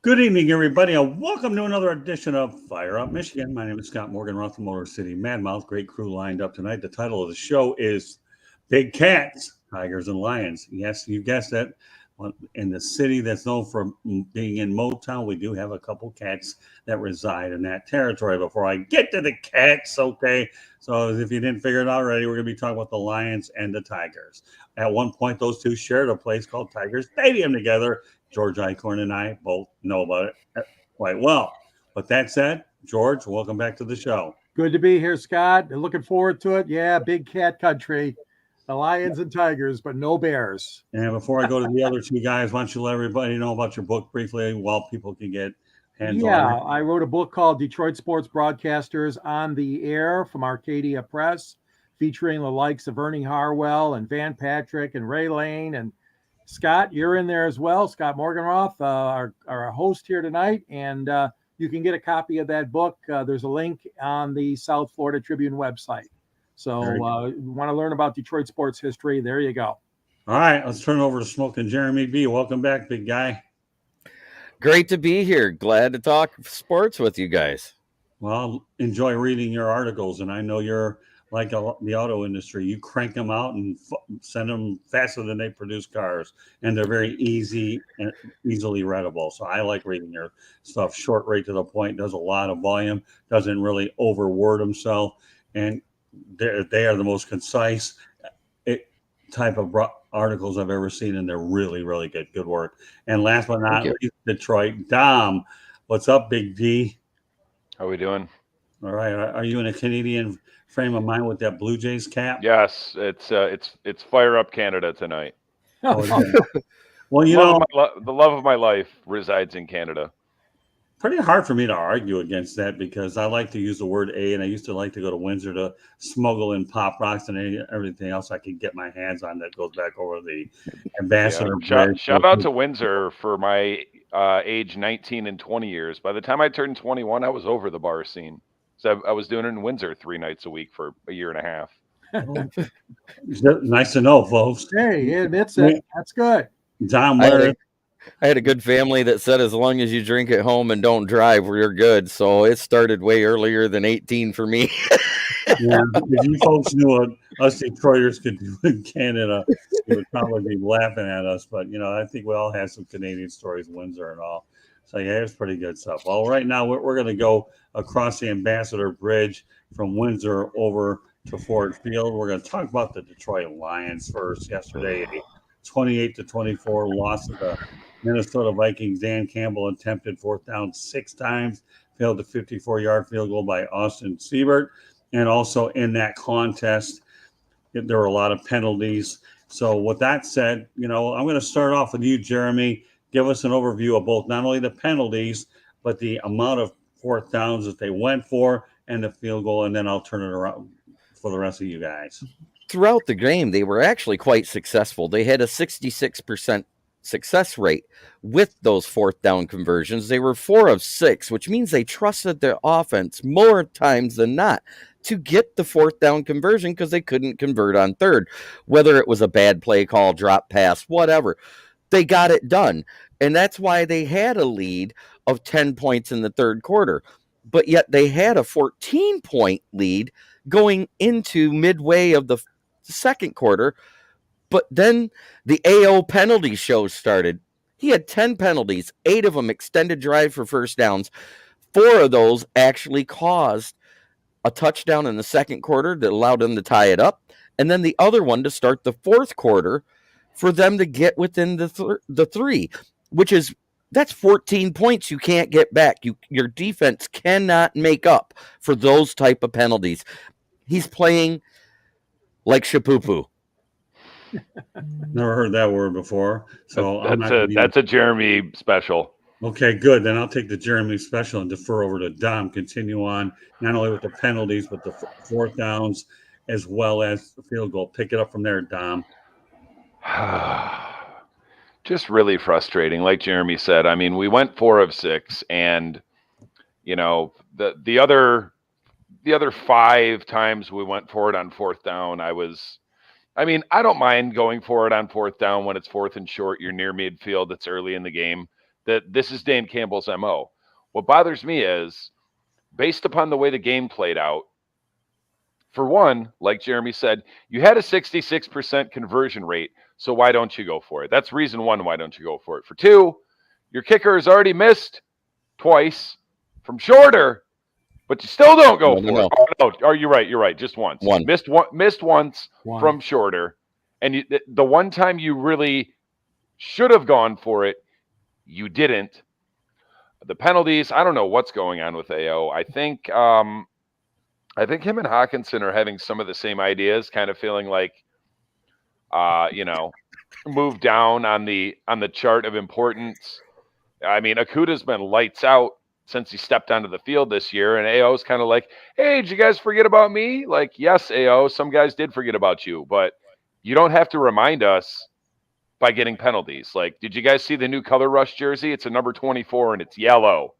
Good evening, everybody, and welcome to another edition of Fire Up Michigan. My name is Scott Morgan, Roth from Motor City Madmouth. Great crew lined up tonight. The title of the show is Big Cats, Tigers, and Lions. Yes, you guessed it. In the city that's known for being in Motown, we do have a couple cats that reside in that territory. Before I get to the cats, okay, so if you didn't figure it out already, we're going to be talking about the Lions and the Tigers. At one point, those two shared a place called Tiger Stadium together. George Eichhorn and I both know about it quite well. But that said, George, welcome back to the show. Good to be here, Scott. Looking forward to it. Yeah, big cat country, the lions and tigers, but no bears. And before I go to the other two guys, why don't you let everybody know about your book briefly while people can get hands Yeah, on it? I wrote a book called Detroit Sports Broadcasters on the Air from Arcadia Press, featuring the likes of Ernie Harwell and Van Patrick and Ray Lane. And Scott, you're in there as well. Scott Morganroth, our host here tonight. And you can get a copy of that book. There's a link on the South Florida Tribune website. So you want to learn about Detroit sports history, there you go. All right, let's turn over to Smoking Jeremy B. Welcome back, big guy. Great to be here. Glad to talk sports with you guys. Well, enjoy reading your articles, and I know you're like the auto industry. You crank them out and send them faster than they produce cars, and they're very easy and easily readable. So I like reading your stuff. Short, right to the point, does a lot of volume, doesn't really overword himself, and they are the most concise type of articles I've ever seen, and they're really, really good. Good work. And last but not least, Detroit Dom. What's up, Big D? How are we doing? All right. Are you in a Canadian frame of mind with that Blue Jays cap? Yes, it's Fire Up Canada tonight. Oh, yeah. Well, you know, the love of my life resides in Canada. Pretty hard for me to argue against that because I like to use the word A, and I used to like to go to Windsor to smuggle in pop rocks and everything else I could get my hands on that goes back over the Ambassador Bridge. Shout out to Windsor for my age 19 and 20 years. By the time I turned 21, I was over the bar scene. So I was doing it in Windsor 3 nights a week for a year and a half. Nice to know, folks. Hey, he admits it. That's good. Dom, I had a good family that said as long as you drink at home and don't drive, you're good. So it started way earlier than 18 for me. Yeah, if you folks knew what us Detroiters could do in Canada, you would probably be laughing at us. But, you know, I think we all have some Canadian stories, Windsor and all. So, yeah, it's pretty good stuff. Well, right now we're going to go across the Ambassador Bridge from Windsor over to Ford Field. We're going to talk about the Detroit Lions first. Yesterday, a 28-24 loss to the Minnesota Vikings. Dan Campbell attempted fourth down 6 times, failed a 54-yard field goal by Austin Siebert. And also in that contest, there were a lot of penalties. So with that said, you know, I'm going to start off with you, Jeremy. Give us an overview of both, not only the penalties, but the amount of fourth downs that they went for and the field goal. And then I'll turn it around for the rest of you guys. Throughout the game, they were actually quite successful. They had a 66% success rate with those fourth down conversions. They were 4 of 6, which means they trusted their offense more times than not to get the fourth down conversion because they couldn't convert on third, whether it was a bad play call, drop pass, whatever. They got it done. And that's why they had a lead of 10 points in the third quarter. But yet they had a 14-point lead going into midway of the second quarter. But then the AO penalty show started. He had 10 penalties, 8 of them extended drive for first downs. 4 of those actually caused a touchdown in the second quarter that allowed them to tie it up. And then the other one to start the fourth quarter for them to get within the 3, which is, that's 14 points you can't get back. Your defense cannot make up for those type of penalties. He's playing like Shapoopoo. Never heard that word before. So that's a Jeremy special. Okay, good. Then I'll take the Jeremy special and defer over to Dom. Continue on, not only with the penalties, but the fourth downs, as well as the field goal. Pick it up from there, Dom. Just really frustrating. Like Jeremy said, I mean, we went 4 of 6, and, you know, the other 5 times we went for it on fourth down, I don't mind going for it on fourth down when it's 4th and short, you're near midfield, it's early in the game. that this is Dan Campbell's MO. What bothers me is, based upon the way the game played out, for one, like Jeremy said, you had a 66% conversion rate, so why don't you go for it? That's reason one, why don't you go for it? For two, your kicker has already missed twice from shorter, but you still don't go for it. Oh, no, you're right. Just once. Missed once from shorter. And the one time you really should have gone for it, you didn't. The penalties, I don't know what's going on with AO. I think him and Hawkinson are having some of the same ideas, kind of feeling like, move down on the chart of importance. I mean, Akuta's been lights out since he stepped onto the field this year, and AO's kind of like, hey, did you guys forget about me? Like, yes, AO, some guys did forget about you, but you don't have to remind us by getting penalties. Like, did you guys see the new color rush jersey? It's a number 24 and it's yellow.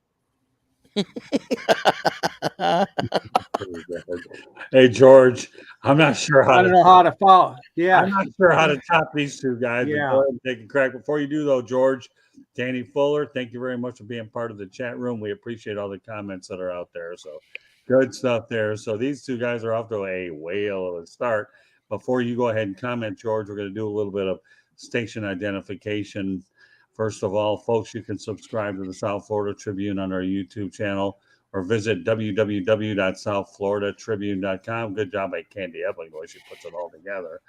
Hey, George, I'm not sure how I don't know how to follow. Yeah. I'm not sure how to top these two guys. Yeah. Go ahead and take a crack. Before you do, though, George, Danny Fuller, thank you very much for being part of the chat room. We appreciate all the comments that are out there. So good stuff there. So these two guys are off to a whale of a start. Before you go ahead and comment, George, we're going to do a little bit of station identification. First of all, folks, you can subscribe to the South Florida Tribune on our YouTube channel or visit www.southfloridatribune.com. Good job by Candy Epling, the way she puts it all together.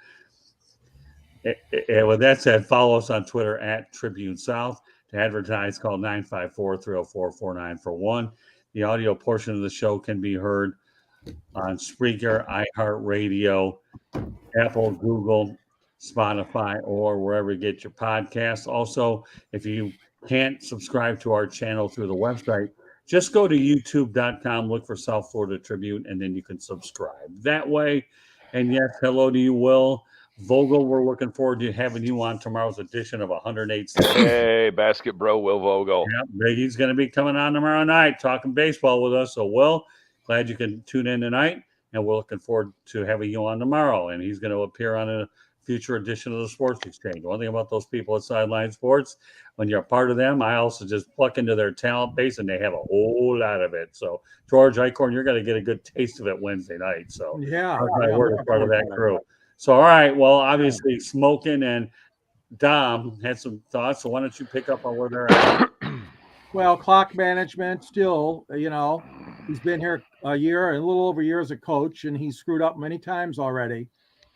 And with that said, follow us on Twitter at Tribune South. To advertise, call 954-304-4941. The audio portion of the show can be heard on Spreaker, iHeartRadio, Apple, Google, Spotify, or wherever you get your podcasts. Also, if you can't subscribe to our channel through the website, just go to youtube.com, look for South Florida Tribune, and then you can subscribe that way. And yes, hello to you, Will Vogel. We're looking forward to having you on tomorrow's edition of 108. Hey, basket bro, Will Vogel. Yeah, Biggie's going to be coming on tomorrow night talking baseball with us. So, Will, glad you can tune in tonight, and we're looking forward to having you on tomorrow. And he's going to appear on a future edition of the Sports Exchange. One thing about those people at Sideline Sports, when you're a part of them, I also just pluck into their talent base, and they have a whole lot of it. So, George Eichhorn, you're going to get a good taste of it Wednesday night. So, we're part of that crew. So, all right. Well, obviously, Smokin' and Dom had some thoughts. So, why don't you pick up on where they're at? Well, clock management still, he's been here a year and a little over a year as a coach, and he's screwed up many times already.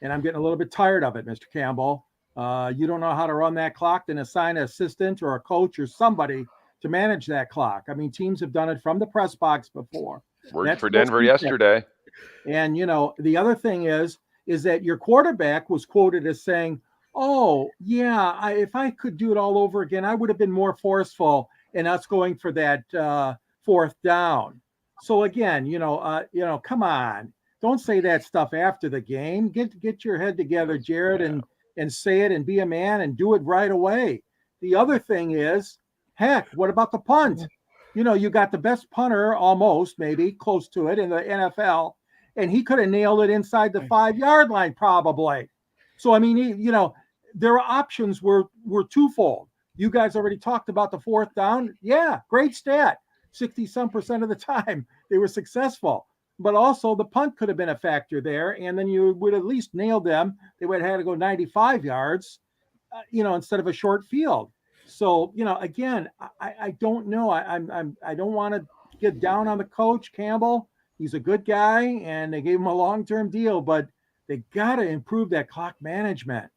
And I'm getting a little bit tired of it, Mr. Campbell. You don't know how to run that clock, then assign an assistant or a coach or somebody to manage that clock. I mean, teams have done it from the press box before. Worked for Denver yesterday. And, the other thing is that your quarterback was quoted as saying, oh, yeah, if I could do it all over again, I would have been more forceful in us going for that fourth down. So, again, come on. Don't say that stuff after the game. Get your head together, Jared, and say it and be a man and do it right away. The other thing is, heck, what about the punt? You got the best punter, almost, maybe, close to it in the NFL, and he could have nailed it inside the 5-yard line probably. So, I mean, their options were twofold. You guys already talked about the fourth down. Yeah, great stat. 60-some% of the time they were successful. But also the punt could have been a factor there, and then you would at least nailed them. They would have had to go 95 yards, instead of a short field. So, again, I don't know. I don't want to get down on the coach, Campbell. He's a good guy, and they gave him a long-term deal, but they got to improve that clock management.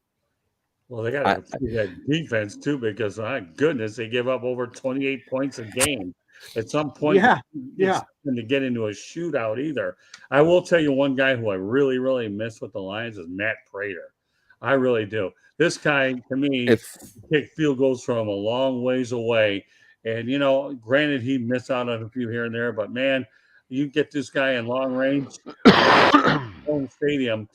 Well, they got to improve that defense too, because my goodness, they give up over 28 points a game. At some point, it's going to get into a shootout either. I will tell you one guy who I really, really miss with the Lions is Matt Prater. I really do. This guy, to me, kick field goals from a long ways away. And, granted, he missed out on a few here and there, but, man, you get this guy in long range, home stadium.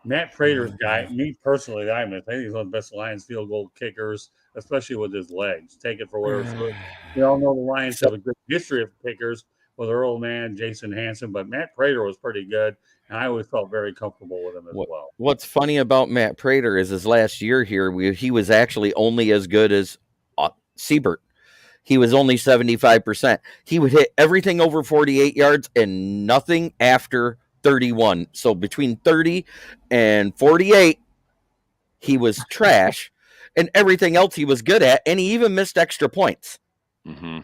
Matt Prater's guy, me personally, I think he's one of the best Lions field goal kickers, especially with his legs. Take it for whatever it's worth. We all know the Lions have a good history of kickers with their old man, Jason Hansen, but Matt Prater was pretty good, and I always felt very comfortable with him as well. What's funny about Matt Prater is his last year here, he was actually only as good as Siebert. he was only 75%. He would hit everything over 48 yards and nothing after 31. So between 30 and 48, he was trash, and everything else he was good at, and he even missed extra points. Mm-hmm.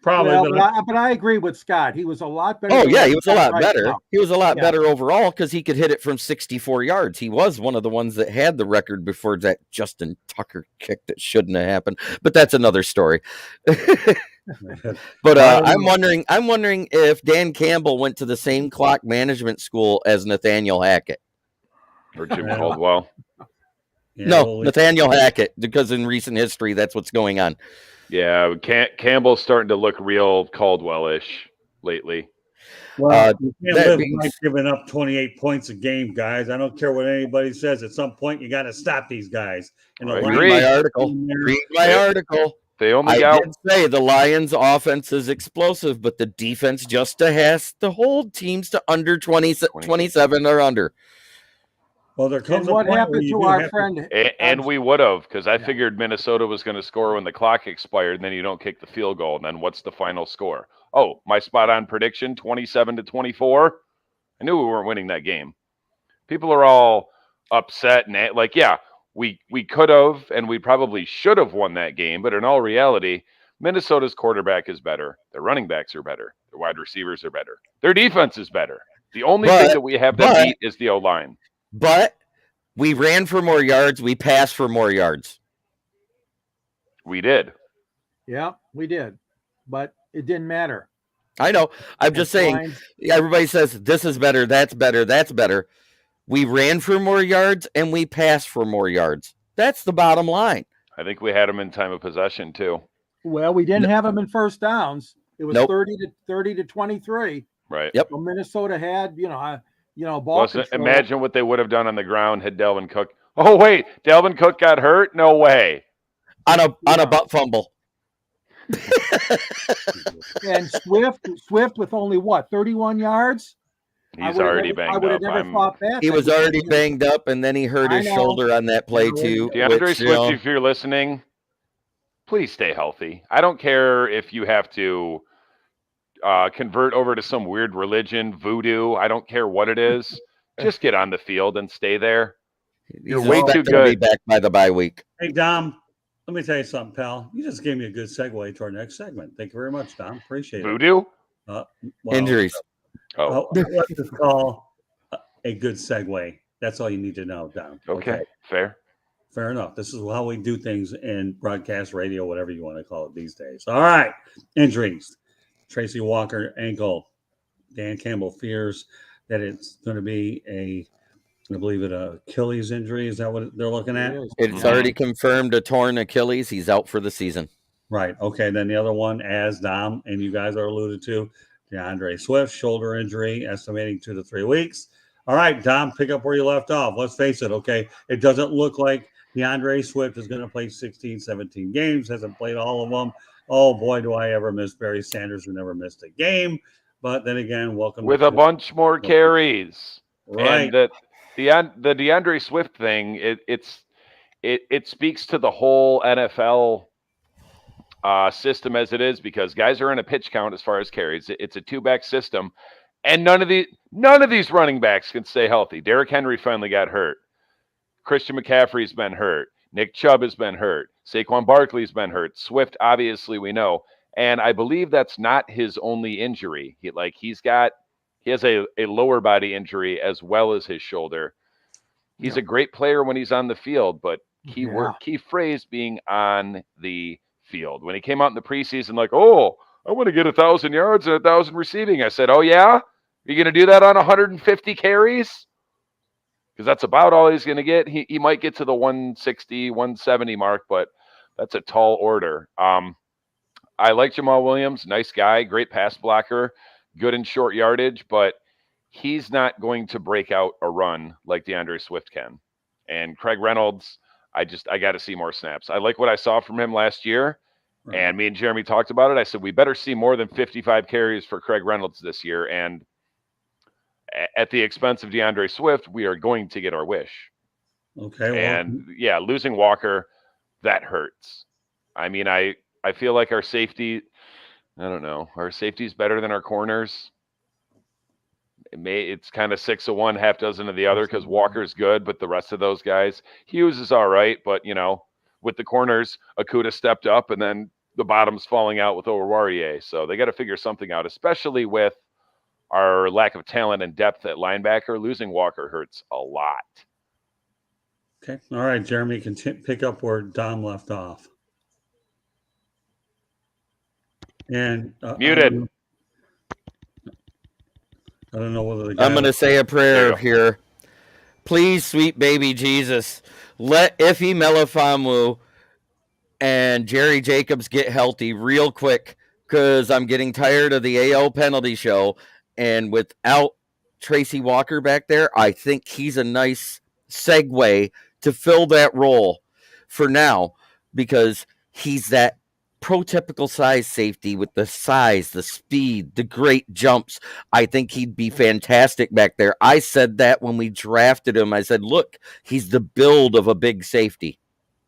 Probably, Well, but I agree with Scott. He was a lot better. Oh, than yeah, what he we was a got lot right better. now. He was a lot Yeah. better overall because he could hit it from 64 yards. He was one of the ones that had the record before that Justin Tucker kick that shouldn't have happened. But that's another story. But I'm wondering if Dan Campbell went to the same clock management school as Nathaniel Hackett. Or Jim Yeah. Caldwell. Yeah, No, well, Nathaniel Hackett, because in recent history, that's what's going on. Yeah, Campbell's starting to look real Caldwell-ish lately. well, you can't that live being by giving up 28 points a game, guys. I don't care what anybody says. At some point, you got to stop these guys. And the I Lions agree. Read my article. Read my Yeah. article. They only I got did say the Lions' offense is explosive, but the defense just has to hold teams to under 27 or under. Well, there And comes a what point where happened you to do our have friend? and we would have, because I Yeah. figured Minnesota was going to score when the clock expired, and then you don't kick the field goal, and then what's the final score? Oh, my spot on prediction, 27-24. I knew we weren't winning that game. People are all upset and like, yeah, we could have and we probably should have won that game, but in all reality, Minnesota's quarterback is better. Their running backs are better. Their wide receivers are better. Their defense is better. The only thing that we have them beat is the O-line. But we ran for more yards. We passed for more yards. We did. Yeah, we did, but it didn't matter. I know. I'm just saying, Lions- everybody says this is better, that's better, that's better. We ran for more yards and we passed for more yards. That's the bottom line. I think we had them in time of possession too. Well, we didn't have them in first downs. It was Nope. 30 to 23. Right. Yep. Well, Minnesota had, ball Plus, control. imagine what they would have done on the ground had Dalvin Cook. Oh wait, Dalvin Cook got hurt? No way. On a butt fumble. And Swift with only 31 yards. He's already banged up. I would have never thought that. He was already banged up, and then he hurt his shoulder on that play too. DeAndre Swift, if you're listening, please stay healthy. I don't care if you have to convert over to some weird religion, voodoo. I don't care what it is. Just get on the field and stay there. You're way too good. To be back by the bye week. Hey, Dom, let me tell you something, pal. You just gave me a good segue to our next segment. Thank you very much, Dom. Appreciate Voodoo? it. Well, Injuries. Let's just call a good segue. That's all you need to know, Dom. Okay, fair. Fair enough. This is how we do things in broadcast radio, whatever you want to call it these days. All right. Injuries. Tracy Walker, ankle. Dan Campbell fears that it's going to be I believe it Achilles injury. Is that what they're looking at? It's already confirmed a torn Achilles. He's out for the season. Right. Okay. Then the other one, as Dom and you guys are alluded to, DeAndre Swift, shoulder injury, estimating 2 to 3 weeks. All right, Dom, pick up where you left off. Let's face it, okay? It doesn't look like DeAndre Swift is going to play 16, 17 games, hasn't played all of them. Oh, boy, do I ever miss Barry Sanders, who never missed a game. But then again, welcome. With a bunch more carries. Right. And the DeAndre Swift thing, it speaks to the whole NFL system as it is, because guys are in a pitch count as far as carries. It's a two-back system, and none of these running backs can stay healthy. Derrick Henry finally got hurt. Christian McCaffrey's been hurt. Nick Chubb has been hurt. Saquon Barkley's been hurt. Swift, obviously, we know, and I believe that's not his only injury. He has a lower body injury as well as his shoulder. He's a great player when he's on the field, but key phrase being on the field. When he came out in the preseason, like, oh, I want to get 1,000 yards and 1,000 receiving. I said, oh yeah, you're going to do that on 150 carries? Because that's about all he's going to get. He might get to the 160, 170 mark, but that's a tall order. I like Jamal Williams, nice guy, great pass blocker, good in short yardage, but he's not going to break out a run like DeAndre Swift can. And Craig Reynolds, I got to see more snaps. I like what I saw from him last year. Right. And me and Jeremy talked about it. I said, we better see more than 55 carries for Craig Reynolds this year. And at the expense of DeAndre Swift, we are going to get our wish. Okay. And losing Walker, that hurts. I mean, I feel like our safety, I don't know, our safety's better than our corners. It's kind of 6 of one, half dozen of the other, because Walker's good, but the rest of those guys, Hughes is all right, but with the corners, Akuta stepped up, and then the bottom's falling out with Oruwariye. So they got to figure something out, especially with our lack of talent and depth at linebacker. Losing Walker hurts a lot. Okay. All right, Jeremy, you can pick up where Dom left off. And Muted. I don't know whether the guy I'm going to say a prayer here. Please, sweet baby Jesus, let Ife Melifonwu and Jerry Jacobs get healthy real quick, because I'm getting tired of the AO penalty show. And without Tracy Walker back there, I think he's a nice segue to fill that role for now, because he's that prototypical size safety with the size, the speed, the great jumps. I think he'd be fantastic back there. I said that when we drafted him. I said, look, he's the build of a big safety.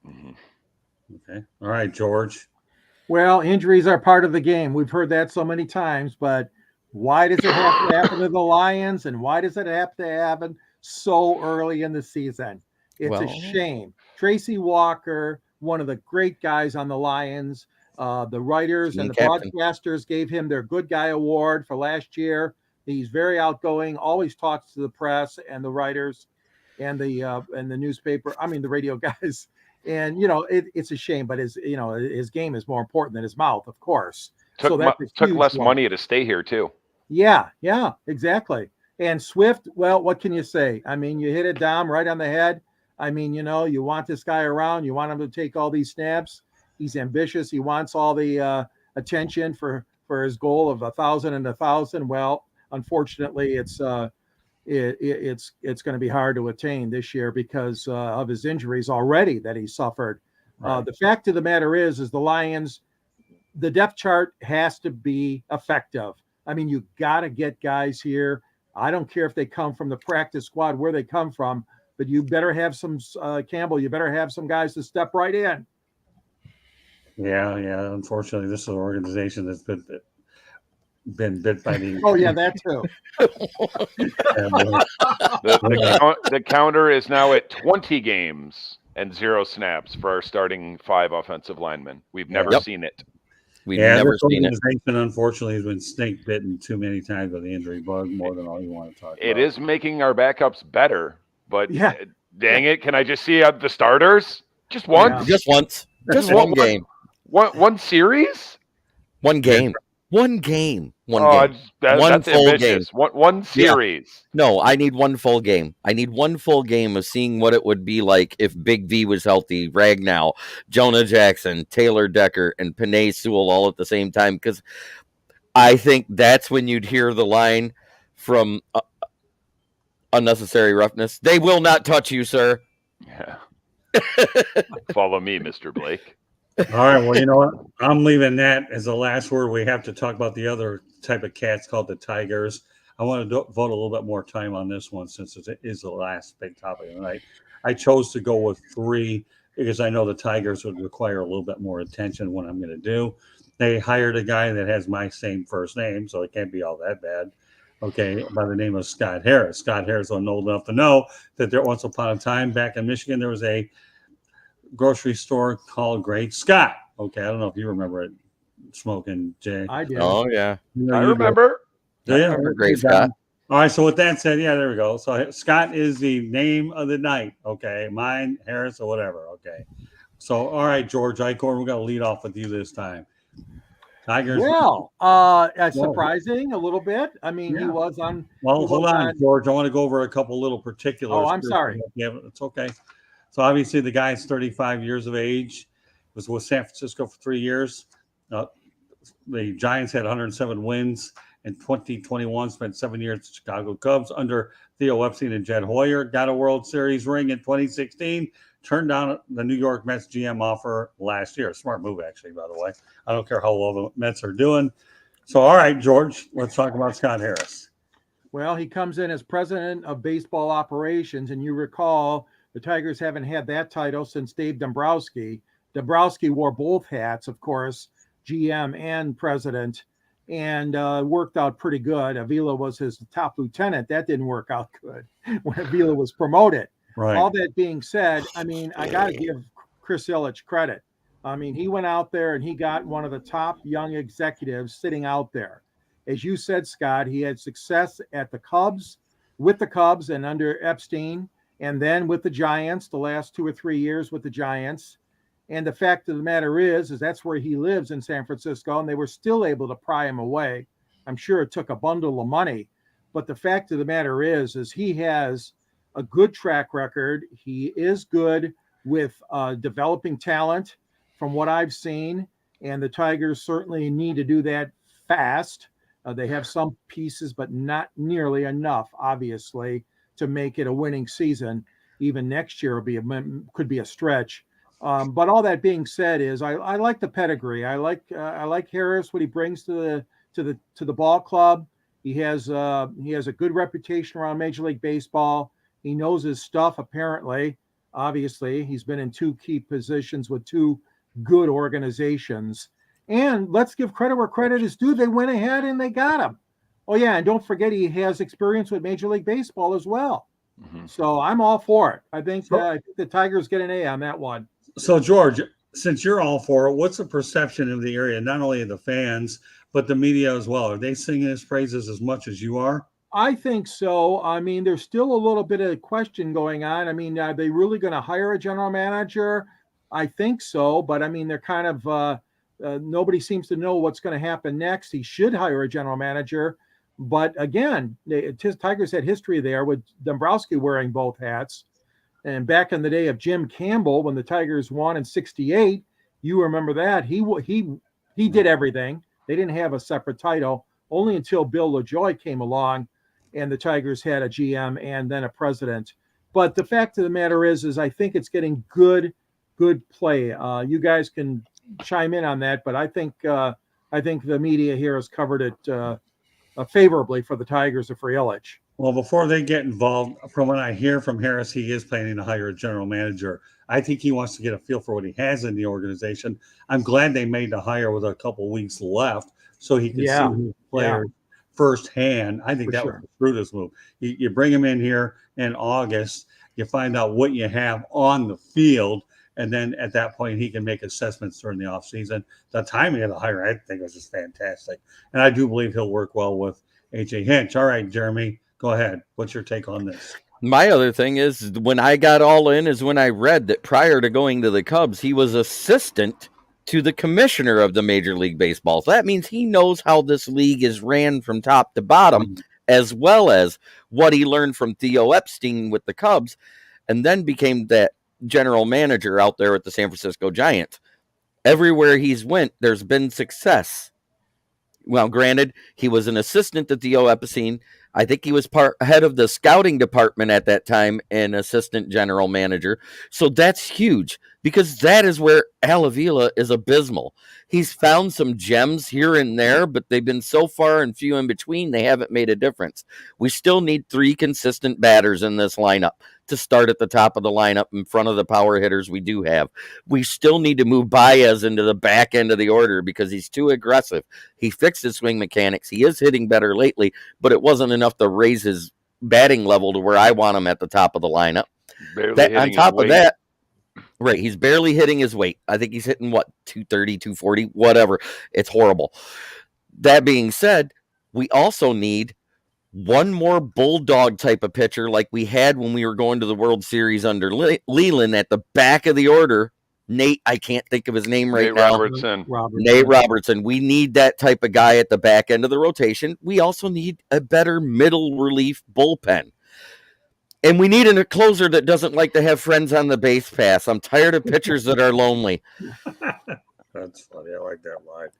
Okay. All right, George. Well, injuries are part of the game. We've heard that so many times, but why does it have to happen to the Lions, and why does it have to happen so early in the season? It's a shame. Tracy Walker, one of the great guys on the Lions, the writers and the broadcasters gave him their Good Guy Award for last year. He's very outgoing, always talks to the press and the writers and the newspaper. I mean, the radio guys. And it's a shame, but his game is more important than his mouth, of course. Took less money to stay here too. Yeah, exactly. And Swift, well, what can you say? I mean, you hit it, Dom, right on the head. I mean, you want this guy around. You want him to take all these snaps. He's ambitious. He wants all the attention for his goal of 1,000 and 1,000. Well, unfortunately, it's going to be hard to attain this year because of his injuries already that he suffered. Right. The fact of the matter is the Lions, the depth chart has to be effective. I mean, you got to get guys here. I don't care if they come from the practice squad, where they come from, but you better have some Campbell. You better have some guys to step right in. Yeah. Unfortunately, this is an organization that's been bit by the. Oh yeah, that too. The counter is now at 20 games and 0 snaps for our starting 5 offensive linemen. We've never seen it. We've never seen it. Unfortunately, has been snake bitten too many times with the injury bug, more than all you want to talk about. It is making our backups better, but dang it, can I just see the starters? Just once? Yeah. Just once. Just one game. One series? One game. One game. One game. That's full ambitious. Game. One series. Yeah. No, I need one full game. I need one full game of seeing what it would be like if Big V was healthy, Ragnow, Jonah Jackson, Taylor Decker, and Penei Sewell all at the same time. Because I think that's when you'd hear the line from Unnecessary Roughness. They will not touch you, sir. Yeah. Follow me, Mr. Blake. All right. Well, you know what? I'm leaving that as the last word. We have to talk about the other type of cats called the Tigers. I want to devote a little bit more time on this one since it is the last big topic of the night. I chose to go with 3 because I know the Tigers would require a little bit more attention when I'm going to do. They hired a guy that has my same first name, so it can't be all that bad. Okay, by the name of Scott Harris. Scott Harris was old enough to know that there once upon a time back in Michigan, there was a grocery store called Great Scott. Okay, I don't know if you remember it, Smoking Jay. I do. Oh yeah, I remember. I remember Great Scott. All right, so with that said, there we go. So Scott is the name of the night. Okay, mine, Harris, or whatever. Okay, so all right, George Eichhorn, we're gonna lead off with you this time. Tigers. Well, surprising a little bit. I mean, he was on. Well, hold on, George. I want to go over a couple little particulars. Oh, I'm sorry. Yeah, it's okay. So obviously the guy's 35 years of age, was with San Francisco for 3 years. The Giants had 107 wins in 2021, spent 7 years at Chicago Cubs under Theo Epstein and Jed Hoyer, got a World Series ring in 2016, turned down the New York Mets GM offer last year. Smart move, actually, by the way. I don't care how well the Mets are doing. So, all right, George, let's talk about Scott Harris. Well, he comes in as president of baseball operations, and you recall the Tigers haven't had that title since Dave Dombrowski. Dombrowski wore both hats, of course, GM and president, and worked out pretty good. Avila was his top lieutenant. That didn't work out good when Avila was promoted. Right. All that being said, I mean, I got to give Chris Ilitch credit. I mean, he went out there and he got one of the top young executives sitting out there. As you said, Scott, he had success at the Cubs, with the Cubs and under Epstein, and then with the Giants, the last 2 or 3 years with the Giants. And the fact of the matter is that's where he lives in San Francisco, and they were still able to pry him away. I'm sure it took a bundle of money, but the fact of the matter is he has a good track record. He is good with developing talent from what I've seen, and the Tigers certainly need to do that fast. They have some pieces, but not nearly enough, obviously, to make it a winning season. Even next year could be a stretch. But all that being said, is I like the pedigree. I like Harris, what he brings to the ball club. He has a good reputation around Major League Baseball. He knows his stuff, apparently. Obviously, he's been in 2 key positions with 2 good organizations. And let's give credit where credit is due. They went ahead and they got him. Oh, yeah, and don't forget he has experience with Major League Baseball as well. Mm-hmm. So I'm all for it. I think the Tigers get an A on that one. So, George, since you're all for it, what's the perception of the area, not only of the fans, but the media as well? Are they singing his praises as much as you are? I think so. I mean, there's still a little bit of question going on. I mean, are they really going to hire a general manager? I think so. But, I mean, they're kind of nobody seems to know what's going to happen next. He should hire a general manager. But, again, Tigers had history there with Dombrowski wearing both hats. And back in the day of Jim Campbell, when the Tigers won in '68, you remember that. He did everything. They didn't have a separate title only until Bill LaJoie came along and the Tigers had a GM and then a president. But the fact of the matter is I think it's getting good play. You guys can chime in on that, but I think the media here has covered it favorably for the Tigers and for Ilitch. Well, before they get involved, from what I hear from Harris, he is planning to hire a general manager. I think he wants to get a feel for what he has in the organization. I'm glad they made the hire with a couple of weeks left so he can see his players firsthand. I think that was the shrewdest move. You bring him in here in August, you find out what you have on the field, and then at that point he can make assessments during the offseason. The timing of the hire, I think, was just fantastic. And I do believe he'll work well with A.J. Hinch. All right, Jeremy. Go ahead. What's your take on this? My other thing is when I got all in is when I read that prior to going to the Cubs, he was assistant to the commissioner of the Major League Baseball. So that means he knows how this league is ran from top to bottom, as well as what he learned from Theo Epstein with the Cubs, and then became that general manager out there at the San Francisco Giants. Everywhere he's went, there's been success. Well, granted, he was an assistant to Theo Epstein. I think he was head of the scouting department at that time and assistant general manager. So that's huge because that is where Al Avila is abysmal. He's found some gems here and there, but they've been so far and few in between, they haven't made a difference. We still need 3 consistent batters in this lineup to start at the top of the lineup in front of the power hitters we do have. We still need to move Baez into the back end of the order because he's too aggressive. He fixed his swing mechanics. He is hitting better lately, but it wasn't enough to raise his batting level to where I want him at the top of the lineup. On top of that, right, he's barely hitting his weight. I think he's hitting, 230, 240, whatever. It's horrible. That being said, we also need one more bulldog type of pitcher like we had when we were going to the World Series under Leland at the back of the order. Nate, I can't think of his name right now. Nate Robertson. We need that type of guy at the back end of the rotation. We also need a better middle relief bullpen. And we need a closer that doesn't like to have friends on the base pass. I'm tired of pitchers that are lonely. That's funny. I like that line.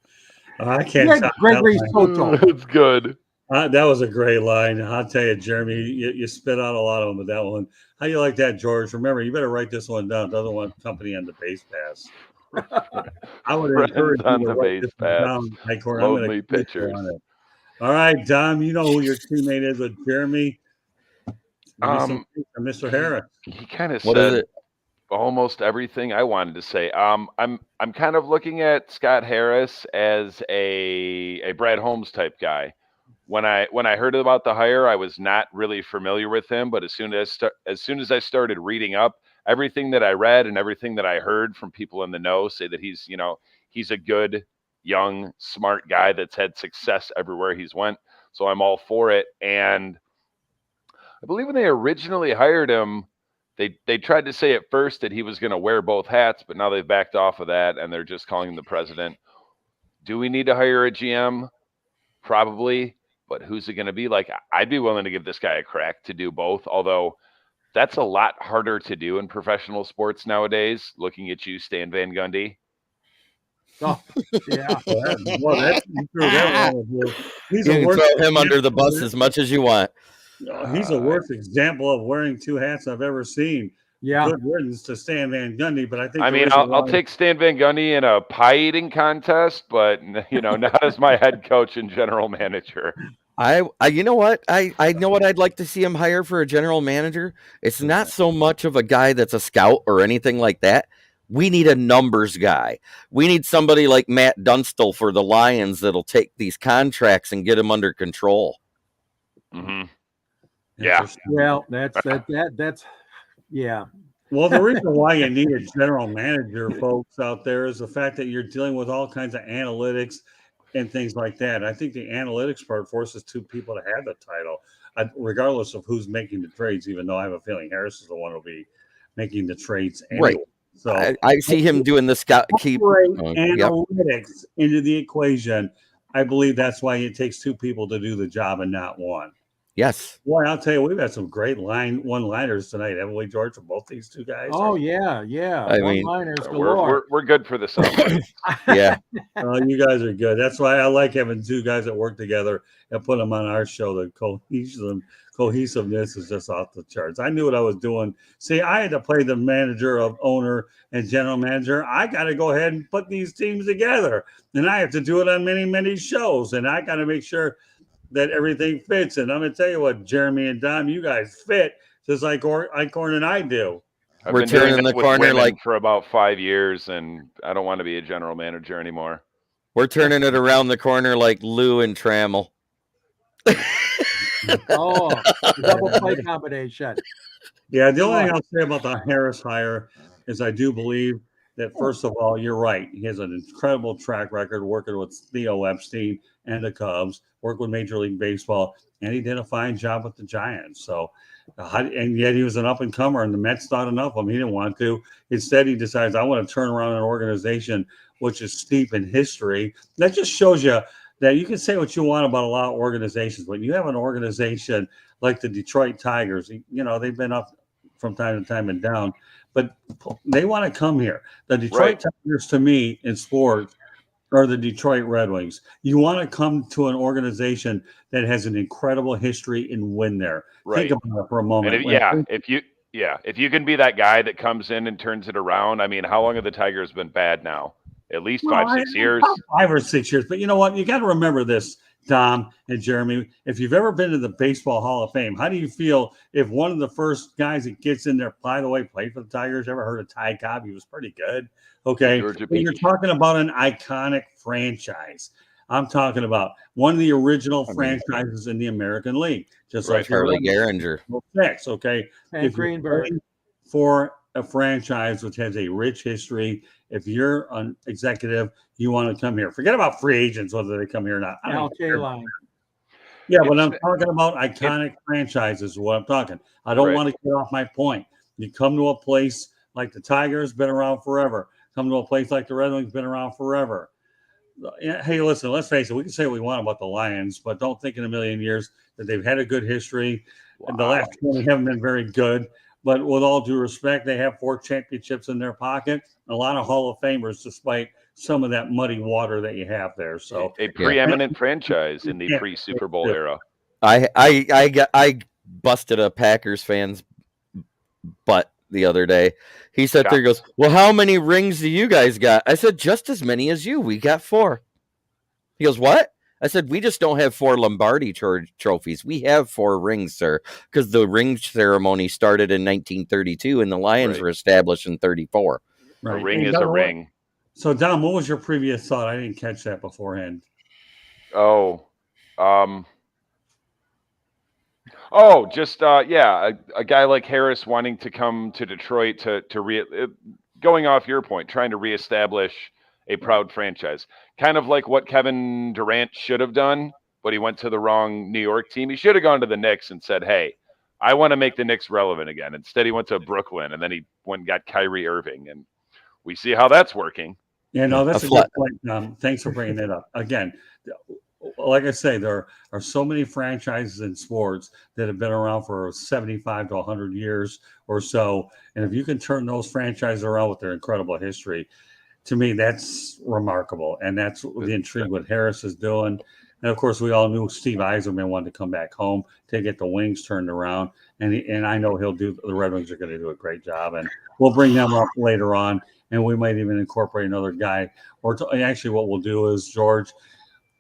I can't top Gregory Soto. It's good. That was a great line. I'll tell you, Jeremy, you spit out a lot of them with that one. How you like that, George? Remember, you better write this one down. Doesn't want company on the base pass. I would encourage on you to the write base this one pass. down. Lonely pitchers. All right, Dom, you know who your teammate is with Jeremy. Mr. Harris. He kind of What said. is it? almost everything I wanted to say. I'm kind of looking at Scott Harris as a Brad Holmes type guy. When I heard about the hire, I was not really familiar with him, but as soon as I started reading up, everything that I read and everything that I heard from people in the know say that he's a good, young, smart guy that's had success everywhere he's went. So I'm all for it. And I believe when they originally hired him, they tried to say at first that he was going to wear both hats, but now they've backed off of that and they're just calling him the president. Do we need to hire a GM? Probably, but who's it going to be? Like, I'd be willing to give this guy a crack to do both, although that's a lot harder to do in professional sports nowadays. Looking at you, Stan Van Gundy. Oh, yeah. You threw that one with you. You can throw him under the bus as much as you want. He's the worst example of wearing two hats I've ever seen. Yeah. Good riddance to Stan Van Gundy, but I think I'll take Stan Van Gundy in a pie eating contest, but not as my head coach and general manager. I you know what? I know what I'd like to see him hire for a general manager. It's not so much of a guy that's a scout or anything like that. We need a numbers guy. We need somebody like Matt Dunstall for the Lions that'll take these contracts and get them under control. Mm-hmm. Yeah. Well, that's yeah. Well, the reason why you need a general manager, folks, out there is the fact that you're dealing with all kinds of analytics and things like that. I think the analytics part forces two people to have the title, regardless of who's making the trades, even though I have a feeling Harris is the one who'll be making the trades anyway. Right. So I see him doing the scout keep analytics into the equation. I believe that's why it takes two people to do the job and not one. Yes. Boy, I'll tell you, we've had some great one-liners tonight, haven't we, George, from both these two guys? Oh, yeah. I mean, one-liners galore. We're good for the sound. Yeah. You guys are good. That's why I like having two guys that work together and put them on our show. The cohesiveness is just off the charts. I knew what I was doing. See, I had to play the manager of owner and general manager. I got to go ahead and put these teams together, and I have to do it on many, many shows, and I got to make sure that everything fits. And I'm going to tell you what, Jeremy and Dom, you guys fit just like Eichhorn and I do. We're turning the corner like for about 5 years, and I don't want to be a general manager anymore. We're turning it around the corner like Lou and Trammell. Oh, double play combination. Yeah, the only thing I'll say about the Harris hire is I do believe that, first of all, you're right. He has an incredible track record working with Theo Epstein and the Cubs, worked with Major League Baseball, and he did a fine job with the Giants. So, and yet he was an up-and-comer, and the Mets thought enough of him. He didn't want to. Instead, he decides, I want to turn around an organization which is steep in history. That just shows you that you can say what you want about a lot of organizations, but you have an organization like the Detroit Tigers, they've been up from time to time and down, but they want to come here. The Detroit Tigers, to me, in sports, are the Detroit Red Wings. You want to come to an organization that has an incredible history and win there. Right. Think about it for a moment. If you can be that guy that comes in and turns it around. I mean, how long have the Tigers been bad now? At least 5-6 years. 5 or 6 years. But you know what? You got to remember this, Dom and Jeremy. If you've ever been to the Baseball Hall of Fame, how do you feel if one of the first guys that gets in there, by the way, played for the Tigers? Ever heard of Ty Cobb? He was pretty good. Okay. You're talking about an iconic franchise. I'm talking about one of the original franchises in the American League. Just like Charlie Gehringer. Okay. And if Greenberg. For a franchise which has a rich history, if you're an executive, you want to come here. Forget about free agents, whether they come here or not. Yeah, but I'm talking about iconic franchises is what I'm talking. I don't want to get off my point. You come to a place like the Tigers, been around forever. Come to a place like the Red Wings, been around forever. Hey, listen, let's face it. We can say what we want about the Lions, but don't think in a million years that they've had a good history. Wow. And the last 20 haven't been very good. But with all due respect, they have 4 championships in their pocket, a lot of Hall of Famers, despite some of that muddy water that you have there. So a preeminent franchise in the pre-Super Bowl era. I busted a Packers fan's butt the other day. He sat there and goes, well, how many rings do you guys got? I said, just as many as you. We got 4. He goes, what? I said, we just don't have 4 Lombardi trophies. We have 4 rings, sir, because the ring ceremony started in 1932 and the Lions Right. were established in 34. A Right. ring Hey, is a Don, ring. So, Don, what was your previous thought? I didn't catch that beforehand. Just a guy like Harris wanting to come to Detroit going off your point, trying to reestablish a proud franchise, kind of like what Kevin Durant should have done, but he went to the wrong New York team. He should have gone to the Knicks and said, "Hey, I want to make the Knicks relevant again." Instead, he went to Brooklyn, and then he went and got Kyrie Irving, and we see how that's working. Yeah, no, that's a good point. Thanks for bringing that up. Again, like I say, there are so many franchises in sports that have been around for 75 to 100 years or so. And if you can turn those franchises around with their incredible history, to me, that's remarkable. And that's the intrigue what Harris is doing. And of course, we all knew Steve Yzerman wanted to come back home to get the Wings turned around. And I know the Red Wings are going to do a great job. And we'll bring them up later on. And we might even incorporate another guy. Actually, what we'll do is, George,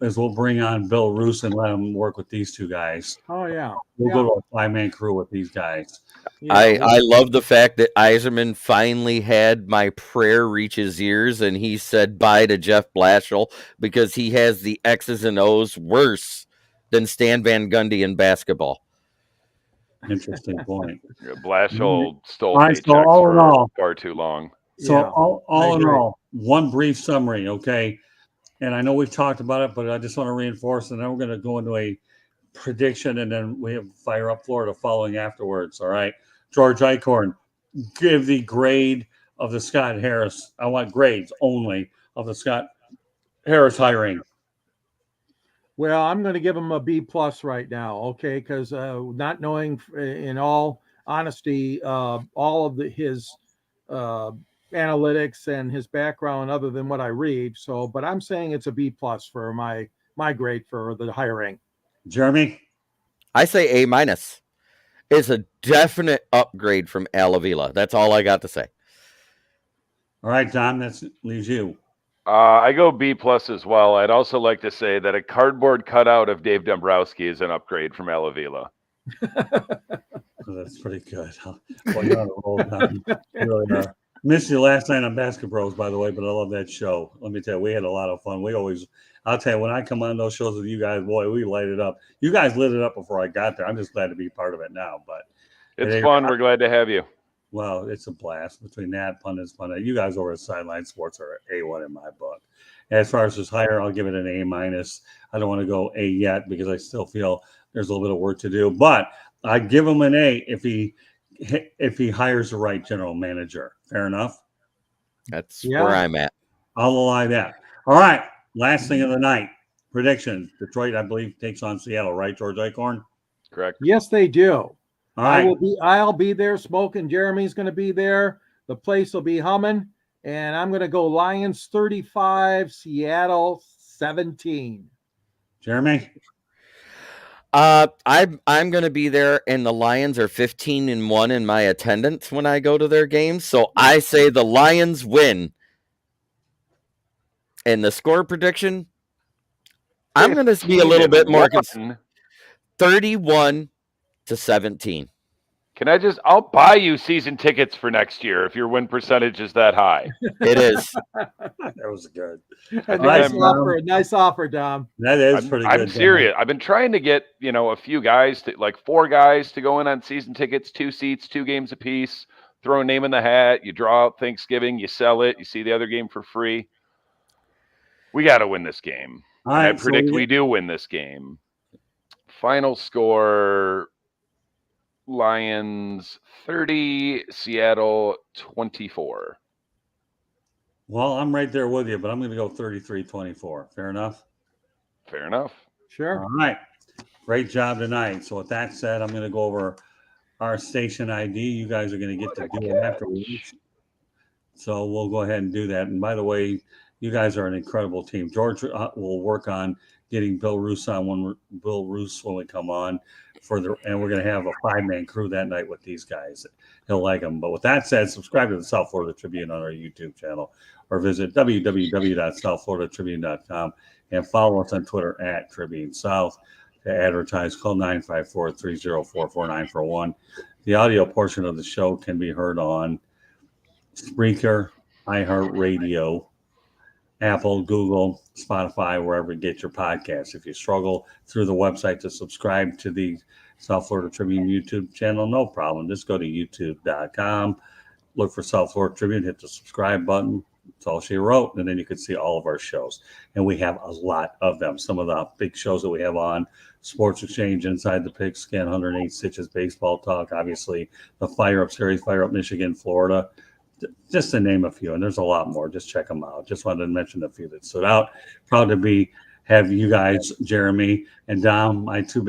we'll bring on Bill Roos and let him work with these two guys. Oh, yeah. We'll go to a 5-man crew with these guys. Yeah, I love the fact that Yzerman finally had my prayer reach his ears and he said bye to Jeff Blashill because he has the X's and O's worse than Stan Van Gundy in basketball. Interesting point. Blashill stole All right, so paychecks all in for all- far too long. So Yeah, all in agree. all, one brief summary, okay? And I know we've talked about it, but I just want to reinforce, and then we're going to go into a prediction, and then we have Fire Up Florida following afterwards, all right? George Eichhorn, give the grade of the Scott Harris. I want grades only of the Scott Harris hiring. Well, I'm going to give him a B+ right now, okay? Because not knowing, in all honesty, all of his analytics and his background, other than what I read. So, but I'm saying it's a B+ for my grade for the hiring. Jeremy? I say A-. It's a definite upgrade from Al Avila. That's all I got to say. All right, Don, that leaves you. I go B+ as well. I'd also like to say that a cardboard cutout of Dave Dombrowski is an upgrade from Al Avila. Oh, that's pretty good. Well, you're on a roll, Don. You really are. Missed you last night on Basket Bros, by the way, but I love that show. Let me tell you, we had a lot of fun. I'll tell you, when I come on those shows with you guys, boy, we light it up. You guys lit it up before I got there. I'm just glad to be part of it now. But It's fun. We're glad to have you. Well, it's a blast between that, pundits, you guys over at Sideline Sports are A1 in my book. As far as this hire, I'll give it an A-. I don't want to go A yet because I still feel there's a little bit of work to do. But I give him an A if he hires the right general manager. Fair enough? That's where I'm at. I'll allow that. All right. Last thing of the night. Predictions. Detroit, I believe, takes on Seattle, right, George Eichhorn? Correct. Yes, they do. All right. I'll be there smoking. Jeremy's going to be there. The place will be humming. And I'm going to go Lions 35, Seattle 17. Jeremy? I'm going to be there, and the Lions are 15-1 in my attendance when I go to their games. So I say the Lions win. And the score prediction, I'm going to be a little bit more 31-17. Can I'll buy you season tickets for next year if your win percentage is that high. It is. That was good. Nice offer, Dom. That is pretty good. I'm serious. I've been trying to get, a few guys, like 4 guys to go in on season tickets, 2 seats, 2 games apiece, throw a name in the hat. You draw out Thanksgiving, you sell it, you see the other game for free. We got to win this game. All right, I predict we do win this game. Final score, Lions 30, Seattle 24. Well, I'm right there with you, but I'm going to go 33-24. Fair enough? Fair enough. Sure. All right. Great job tonight. So with that said, I'm going to go over our station ID. You guys are going to get to do it afterwards. So we'll go ahead and do that. And by the way, you guys are an incredible team. George will work on getting Bill Roos on when we come on. and we're going to have a 5-man crew that night with these guys. He'll like them. But with that said, subscribe to the South Florida Tribune on our YouTube channel or visit www.southfloridatribune.com and follow us on Twitter at Tribune South. To advertise, call 954-304-4941. The audio portion of the show can be heard on Spreaker, iHeartRadio, Apple, Google, Spotify, wherever you get your podcasts. If you struggle through the website to subscribe to the South Florida Tribune YouTube channel, no problem. Just go to youtube.com, look for South Florida Tribune, hit the subscribe button. That's all she wrote. And then you can see all of our shows. And we have a lot of them. Some of the big shows that we have on: Sports Exchange, Inside the Pigskin, 108 Stitches, Baseball Talk, obviously the Fire Up series, Fire Up Michigan, Florida, just to name a few. And there's a lot more. Just check them out. Just wanted to mention a few that stood out. Proud to have you guys, Jeremy and Dom, two of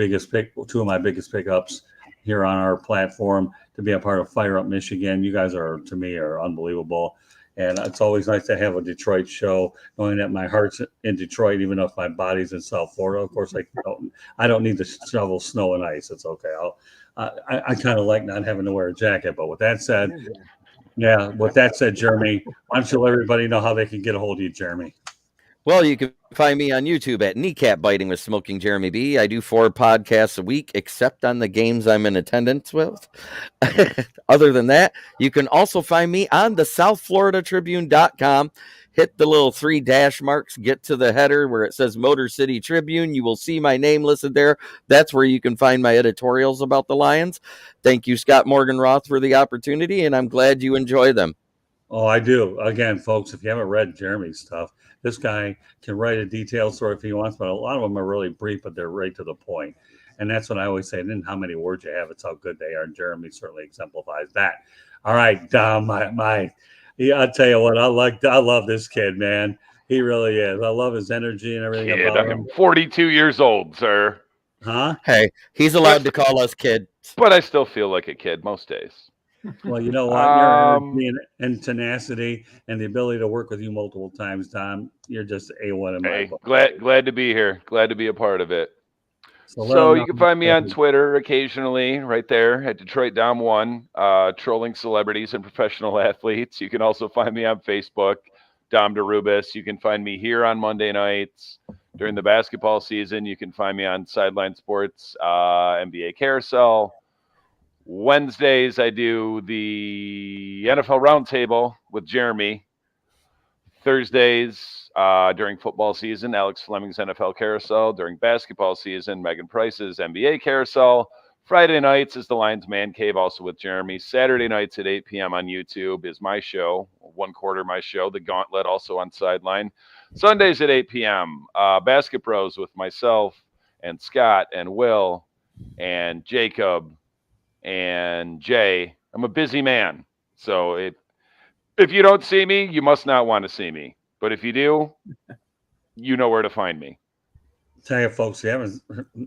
my biggest pickups here on our platform, to be a part of Fire Up Michigan. You guys to me are unbelievable. And it's always nice to have a Detroit show, knowing that my heart's in Detroit, even if my body's in South Florida. Of course, I don't need to shovel snow and ice. It's okay. I kind of like not having to wear a jacket. But with that said, Jeremy, why don't you let everybody know how they can get a hold of you, Jeremy? Well, you can find me on YouTube at Kneecap Biting with Smoking Jeremy B. I do 4 podcasts a week, except on the games I'm in attendance with. Other than that, you can also find me on the SouthFloridaTribune.com. Hit the little 3 dash marks, get to the header where it says Motor City Tribune. You will see my name listed there. That's where you can find my editorials about the Lions. Thank you, Scott Morgan-Roth, for the opportunity, and I'm glad you enjoy them. Oh, I do. Again, folks, if you haven't read Jeremy's stuff, this guy can write a detailed story if he wants, but a lot of them are really brief, but they're right to the point. And that's what I always say. And then how many words you have, it's how good they are. And Jeremy certainly exemplifies that. All right, Dom, I'll tell you what, I love this kid, man. He really is. I love his energy and everything about him. 42 years old, sir. Huh? Hey, he's allowed to call us kids. But I still feel like a kid most days. Well, you know what? Your energy and tenacity and the ability to work with you multiple times, Dom, you're just A1 in my book. Glad to be here. Glad to be a part of it. So you can find me on Twitter occasionally, right there at Detroit Dom 1, trolling celebrities and professional athletes. You can also find me on Facebook, Dom DeRubis. You can find me here on Monday nights during the basketball season. You can find me on Sideline Sports, NBA Carousel. Wednesdays, I do the NFL Roundtable with Jeremy. Thursdays, during football season, Alex Fleming's NFL Carousel. During basketball season, Megan Price's NBA Carousel. Friday nights is the Lions Man Cave, also with Jeremy. Saturday nights at 8 p.m. on YouTube is my show, 1/4 my show, The Gauntlet, also on Sideline. Sundays at 8 p.m., Basket Bros with myself and Scott and Will and Jacob and Jay. I'm a busy man, so if you don't see me, you must not want to see me. But if you do, you know where to find me. Tell you, folks, you haven't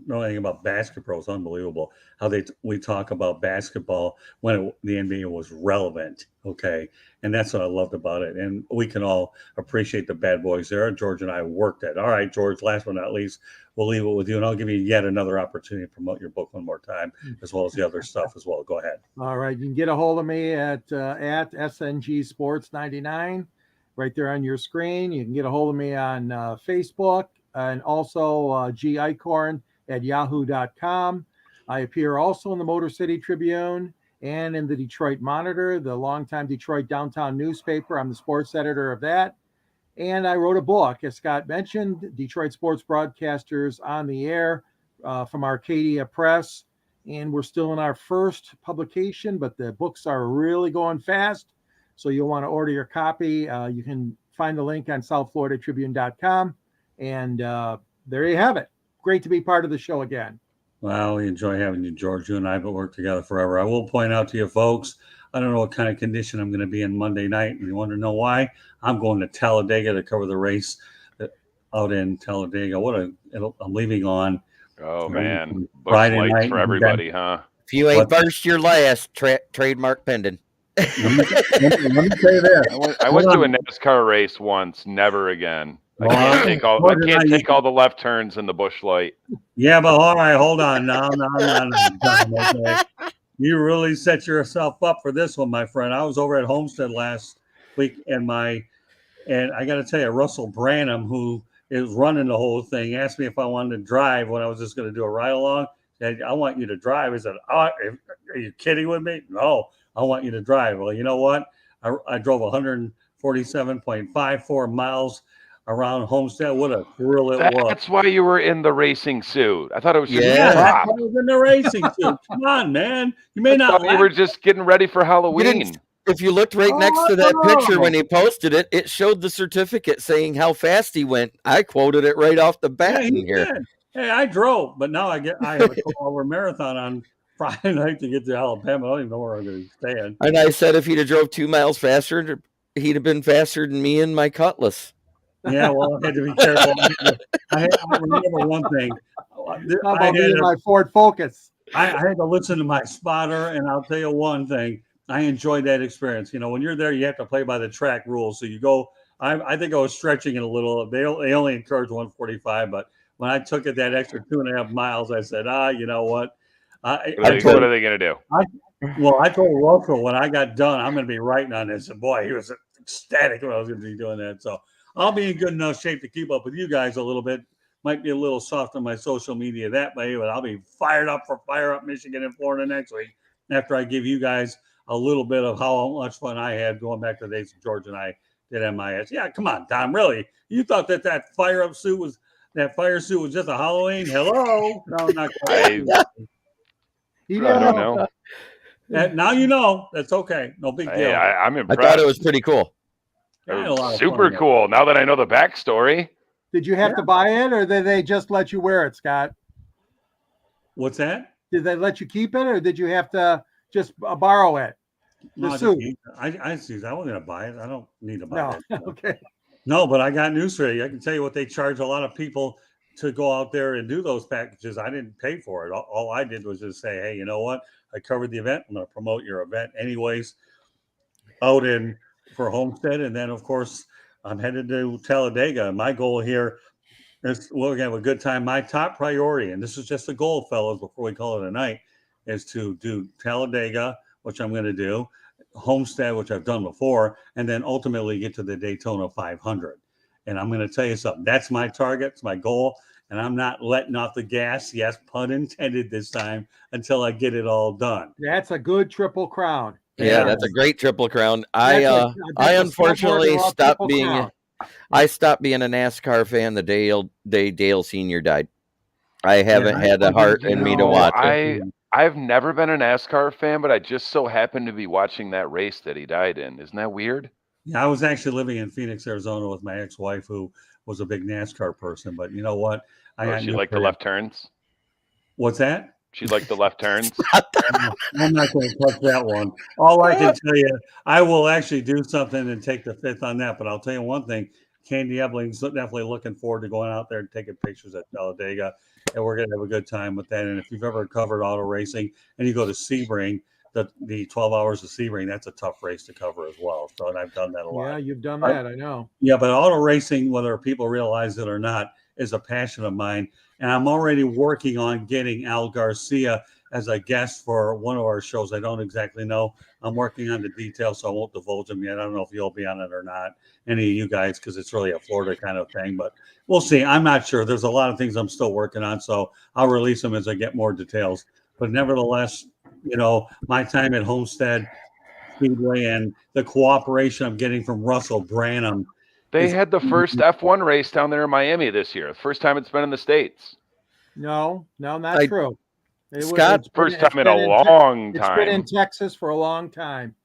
know anything about basketball. It's unbelievable how we talk about basketball when the NBA was relevant. Okay, and that's what I loved about it. And we can all appreciate the bad boys there. George and I worked at. All right, George. Last but not least, we'll leave it with you, and I'll give you yet another opportunity to promote your book one more time, as well as the other stuff as well. Go ahead. All right, you can get a hold of me at SNG Sports 99, right there on your screen. You can get a hold of me on Facebook. And also G. Eichhorn at yahoo.com. I appear also in the Motor City Tribune and in the Detroit Monitor, the longtime Detroit downtown newspaper. I'm the sports editor of that. And I wrote a book, as Scott mentioned, Detroit Sports Broadcasters on the Air from Arcadia Press. And we're still in our first publication, but the books are really going fast. So you'll want to order your copy. You can find the link on southfloridatribune.com. And there you have it. Great to be part of the show again. Well, we enjoy having you, George. You and I have worked together forever. I will point out to you, folks, I don't know what kind of condition I'm going to be in Monday night. And you want to know why? I'm going to Talladega to cover the race out in Talladega. I'm leaving on. Oh, man. Friday Busch night Lights for everybody, huh? If you ain't first, you're last. Trademark pending. Let me say this. I went to a NASCAR race once. Never again. I can't take all the left turns in the bush light. Yeah, but all right, hold on. No. Okay. You really set yourself up for this one, my friend. I was over at Homestead last week, and I got to tell you, Russell Branham, who is running the whole thing, asked me if I wanted to drive when I was just going to do a ride along. Said, I want you to drive. I said, are you kidding with me? No, I want you to drive. Well, you know what? I drove 147.54 miles around Homestead. What a thrill it was. That's why you were in the racing suit. I thought it was just Yeah. That's why I was in the racing suit. Come on, man. You may not you were just getting ready for Halloween. If you looked right next to that picture when he posted it, it showed the certificate saying how fast he went. I quoted it right off the bat in here. Did. Hey, I drove, but now I have a 12-hour marathon on Friday night to get to Alabama. I don't even know where I'm going to stand. And I said if he'd have drove 2 miles faster, he'd have been faster than me and my Cutlass. Yeah, well, I had to be careful. I remember one thing. How about me and my Ford Focus? I had to listen to my spotter, and I'll tell you one thing. I enjoyed that experience. You know, when you're there, you have to play by the track rules. So you go. I think I was stretching it a little. They only encourage 145, but when I took it that extra 2.5 miles, I said, you know what? What are they going to do? I told Russell when I got done, I'm going to be writing on this. And boy, he was ecstatic when I was going to be doing that. So I'll be in good enough shape to keep up with you guys a little bit. Might be a little soft on my social media that way, but I'll be fired up for Fire Up Michigan and Florida next week after I give you guys a little bit of how much fun I had going back to the days George and I did MIS. Yeah, come on, Tom. Really? You thought that fire suit was just a Halloween? Hello? No, not quite. I don't know. Now you know. That's okay. No big deal. I'm impressed. I thought it was pretty cool. Super cool. Now that I know the backstory. Did you have to buy it, or did they just let you wear it, Scott? What's that? Did they let you keep it, or did you have to just borrow it? The suit. I see. I wasn't going to buy it. I don't need to buy it. Okay. No, but I got news for you. I can tell you what they charge a lot of people to go out there and do those packages. I didn't pay for it. All I did was just say, hey, you know what? I covered the event. I'm going to promote your event anyways out for Homestead. And then, of course, I'm headed to Talladega. My goal here is we're going to have a good time. My top priority, and this is just a goal, fellas, before we call it a night, is to do Talladega, which I'm going to do, Homestead, which I've done before, and then ultimately get to the Daytona 500. And I'm going to tell you something. That's my target. It's my goal. And I'm not letting off the gas. Yes, pun intended this time until I get it all done. That's a good triple crown. Yeah, that's a great triple crown. I unfortunately stopped being a NASCAR fan the day Dale Sr. died. I haven't had the heart in me to watch it. I've never been a NASCAR fan, but I just so happened to be watching that race that he died in. Isn't that weird? Yeah, I was actually living in Phoenix, Arizona with my ex-wife who was a big NASCAR person. But you know what? She liked the left turns? What's that? She liked the left turns? I'm not going to touch that one. All I can tell you, I will actually do something and take the fifth on that. But I'll tell you one thing. Candy Ebling's definitely looking forward to going out there and taking pictures at Talladega. And we're going to have a good time with that. And if you've ever covered auto racing and you go to Sebring, the 12 hours of Sebring, that's a tough race to cover as well. So, and I've done that a lot. Yeah, you've done that, I know. Yeah, but auto racing, whether people realize it or not, is a passion of mine. And I'm already working on getting Al Garcia as a guest for one of our shows. I don't exactly know. I'm working on the details, so I won't divulge them yet. I don't know if you'll be on it or not, any of you guys, because it's really a Florida kind of thing. But we'll see. I'm not sure. There's a lot of things I'm still working on, so I'll release them as I get more details. But nevertheless, you know, my time at Homestead Speedway and the cooperation I'm getting from Russell Branham. They had the first F1 race down there in Miami this year. First time it's been in the States. No, not true. Scott, first time in a long time. It's been in Texas for a long time.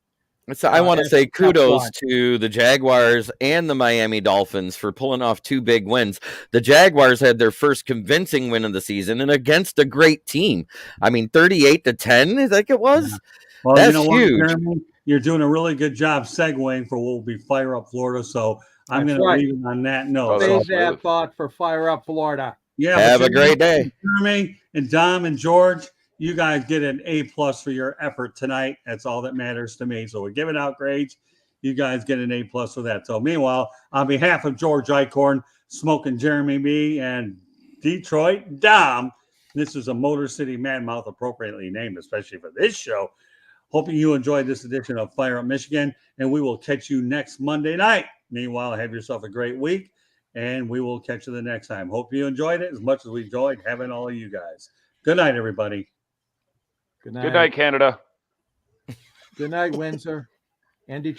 So I want to say kudos to the Jaguars and the Miami Dolphins for pulling off two big wins. The Jaguars had their first convincing win of the season and against a great team. I mean, 38-10, I think it was. Yeah. Well, that's you know huge. What, Jeremy? You're doing a really good job segueing for what will be Fire Up Florida. So I'm going to leave it on that note. Save that thought for Fire Up Florida. Yeah. Have a great day. Jeremy and Dom and George, you guys get an A+ for your effort tonight. That's all that matters to me. So we're giving out grades. You guys get an A+ for that. So meanwhile, on behalf of George Eichhorn, Smoking Jeremy B, and Detroit Dom. This is a Motor City Madmouth, appropriately named, especially for this show. Hoping you enjoyed this edition of Fire Up Michigan, and we will catch you next Monday night. Meanwhile, have yourself a great week, and we will catch you the next time. Hope you enjoyed it as much as we enjoyed having all of you guys. Good night, everybody. Good night. Good night, Canada. Good night, Windsor and Detroit.